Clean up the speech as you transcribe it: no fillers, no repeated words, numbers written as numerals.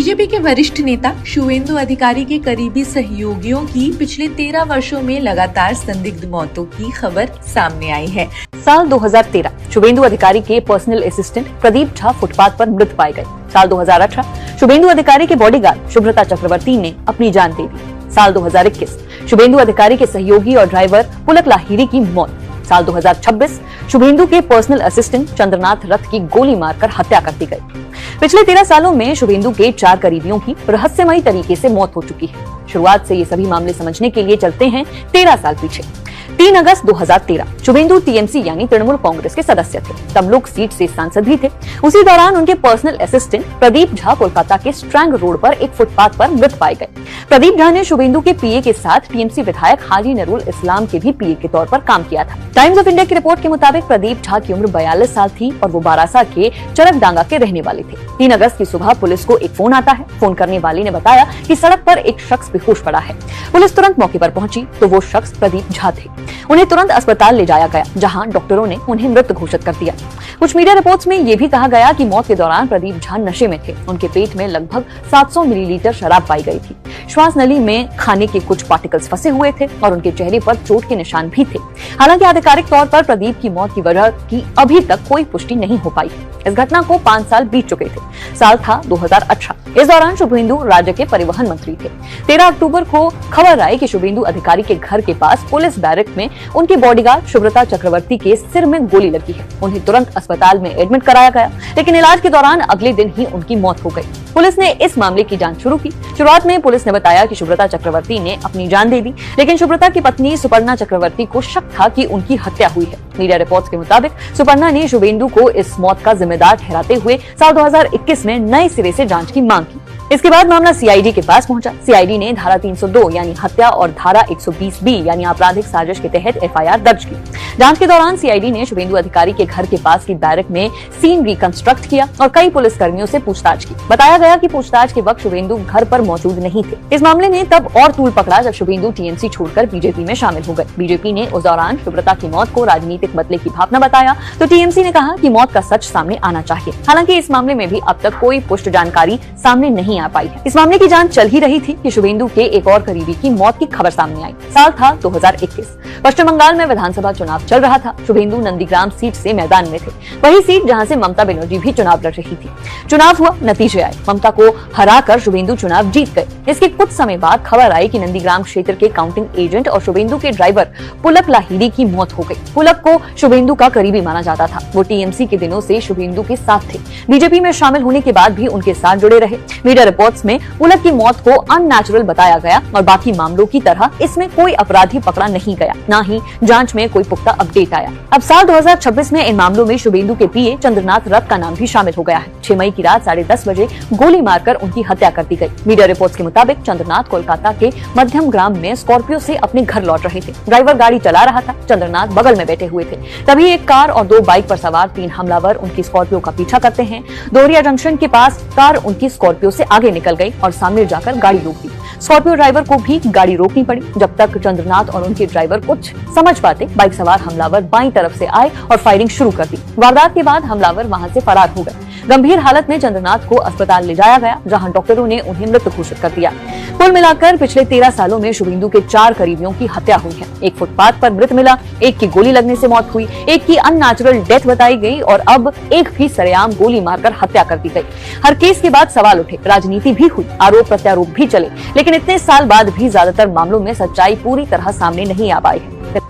BJP के वरिष्ठ नेता शुभेंदु अधिकारी के करीबी सहयोगियों की पिछले 13 वर्षों में लगातार संदिग्ध मौतों की खबर सामने आई है। साल 2013 शुभेंदु अधिकारी के personal assistant Pradeep Jha footpath पर मृत पाए गए। साल 2018 शुभेंदु अधिकारी के बॉडीगार्ड शुभ्रता चक्रवर्ती ने अपनी जान दे दी। साल 2021 शुभेंदु अधिकारी के सहयोगी और ड्राइवर पुलक लाहिरी की मौत। साल 2026 शुभेंदु के पर्सनल असिस्टेंट चंद्रनाथ रथ की गोली मारकर हत्या कर दी गई। पिछले 13 सालों में शुभेंदु के 4 करीबियों की रहस्यमयी तरीके से मौत हो चुकी है। शुरुआत से ये सभी मामले समझने के लिए चलते हैं 13 साल पीछे। 3 अगस्त 2013 शुभेंदु टीएमसी यानी तृणमूल कांग्रेस के सदस्य थे। तमलुक सीट से सांसद भी थे। उसी दौरान उनके पर्सनल असिस्टेंट प्रदीप झा कोलकाता के स्ट्रैंग रोड पर एक फुटपाथ पर मृत पाए गए। प्रदीप झा ने शुभेंदु के पीए के साथ टीएमसी विधायक हाजी नरूल इस्लाम के भी पीए के तौर पर काम किया था। टाइम्स ऑफ इंडिया की रिपोर्ट के मुताबिक प्रदीप झा की उम्र 42 साल थी और वो बारासा के चरकडांगा के रहने वाले थे। 3 अगस्त की सुबह पुलिस को एक फोन आता है। फोन करने वाले ने बताया कि सड़क पर एक शख्स बेहोश पड़ा है। पुलिस तुरंत मौके पर पहुंची तो वो शख्स प्रदीप झा थे। उन्हें तुरंत अस्पताल ले जाया गया, जहां डॉक्टरों ने उन्हें मृत घोषित कर दिया। कुछ मीडिया रिपोर्ट्स में ये भी कहा गया कि मौत के दौरान प्रदीप झा नशे में थे। उनके पेट में लगभग 700 मिलीलीटर शराब पाई गई थी। श्वास नली में खाने के कुछ पार्टिकल्स फंसे हुए थे और उनके चेहरे पर चोट के निशान भी थे। हालांकि आधिकारिक तौर पर प्रदीप की मौत की वजह की अभी तक कोई पुष्टि नहीं हो पाई है। इस घटना को 5 साल बीत चुके थे। साल था 2018। इस दौरान शुभेंदु राज्य के परिवहन मंत्री थे। 13 अक्टूबर को खबर आई कि शुभेंदु अधिकारी के घर के पास पुलिस बैरक में उनके बॉडीगार्ड शुभ्रता चक्रवर्ती के सिर में गोली लगी है। उन्हें तुरंत अस्पताल में एडमिट कराया गया, लेकिन इलाज के दौरान अगले दिन ही उनकी मौत हो गई। पुलिस ने इस मामले की जांच शुरू की। शुरुआत में पुलिस ने बताया कि शुभ्रता चक्रवर्ती ने अपनी जान दे दी, लेकिन शुभ्रता की पत्नी सुपर्णा चक्रवर्ती को शक था कि उनकी हत्या हुई है। मीडिया रिपोर्ट्स के मुताबिक सुपर्णा ने शुभेंदु को इस मौत का जिम्मेदार ठहराते हुए साल 2021 में नए सिरे से जांच की मांग की। इसके बाद मामला सीआईडी के पास पहुंचा। सीआईडी ने धारा 302 यानी हत्या और धारा 120 बी यानी आपराधिक साजिश के तहत एफआईआर दर्ज की। जांच के दौरान सीआईडी ने शुभेंदु अधिकारी के घर के पास की बैरक में सीन रिकंस्ट्रक्ट किया और कई पुलिस कर्मियों से पूछताछ की। बताया गया कि पूछताछ के वक्त शुभेंदु घर पर मौजूद नहीं थे। इस मामले ने तब और तूल पकड़ा जब शुभेंदु टीएमसी छोड़कर बीजेपी में शामिल हो गए। बीजेपी ने उस दौरान शुभ्रता की मौत को राजनीतिक बदले की भावना बताया तो टीएमसी ने कहा कि मौत का सच सामने आना चाहिए। हालांकि इस मामले में भी अब तक कोई पुष्ट जानकारी सामने नहीं आ पाई है। इस मामले की जांच चल ही रही थी कि शुभेंदु के एक और करीबी की मौत की खबर सामने आई। साल था 2021। पश्चिम बंगाल में विधानसभा चुनाव चल रहा था। शुभेंदु नंदीग्राम सीट से मैदान में थे, वही सीट जहां से ममता बनर्जी भी चुनाव लड़ रही थी। चुनाव हुआ, नतीजे आए। ममता को हराकर शुभेंदु चुनाव जीत गए। इसके कुछ समय बाद खबर आई कि नंदीग्राम क्षेत्र के काउंटिंग एजेंट और शुभेंदु के ड्राइवर पुलक लाहिरी की मौत हो गई। पुलक को शुभेंदु का करीबी माना जाता था। वो टीएमसी के दिनों से शुभेंदु के साथ थे। बीजेपी में शामिल होने के बाद भी उनके साथ जुड़े रहे। मीडिया रिपोर्ट्स में पुलक की मौत को अननेचुरल बताया गया और बाकी मामलों की तरह इसमें कोई अपराधी पकड़ा नहीं गया, न ही जांच में कोई पुख्ता अपडेट आया। अब साल 2026 में इन मामलों में शुभेंदु के पीए चंद्रनाथ रथ का नाम भी शामिल हो गया है। 6 मई की रात 10:30 बजे गोली मारकर उनकी हत्या कर दी गई। मीडिया रिपोर्ट्स के मुताबिक चंद्रनाथ कोलकाता के मध्यम ग्राम में स्कॉर्पियो से अपने घर लौट रहे थे। ड्राइवर गाड़ी चला रहा था, चंद्रनाथ बगल में बैठे हुए थे। तभी एक कार और 2 बाइक पर सवार 3 हमलावर उनकी स्कॉर्पियो का पीछा करते हैं। दोहरिया जंक्शन के पास कार उनकी स्कॉर्पियो से आगे निकल गई और सामने जाकर गाड़ी रोक दी। स्कॉर्पियो ड्राइवर को भी गाड़ी रोकनी पड़ी। जब तक चंद्रनाथ और उनके ड्राइवर कुछ समझ पाते, बाइक सवार हमलावर बाईं तरफ से आए और फायरिंग शुरू कर दी। वारदात के बाद हमलावर वहां से फरार हो गए। गंभीर हालत में चंद्रनाथ को अस्पताल ले जाया गया, जहां डॉक्टरों ने उन्हें मृत घोषित कर दिया। कुल मिलाकर पिछले 13 सालों में शुभेंदु के 4 करीबियों की हत्या हुई है। एक फुटपाथ पर मृत मिला, एक की गोली लगने से मौत हुई, एक की अननेचुरल डेथ बताई गई और अब एक की सरेआम गोली मारकर हत्या कर दी गई। हर केस के बाद सवाल उठे, राजनीति भी हुई, आरोप प्रत्यारोप भी चले, लेकिन इतने साल बाद भी ज्यादातर मामलों में सच्चाई पूरी तरह सामने नहीं आ पाई है।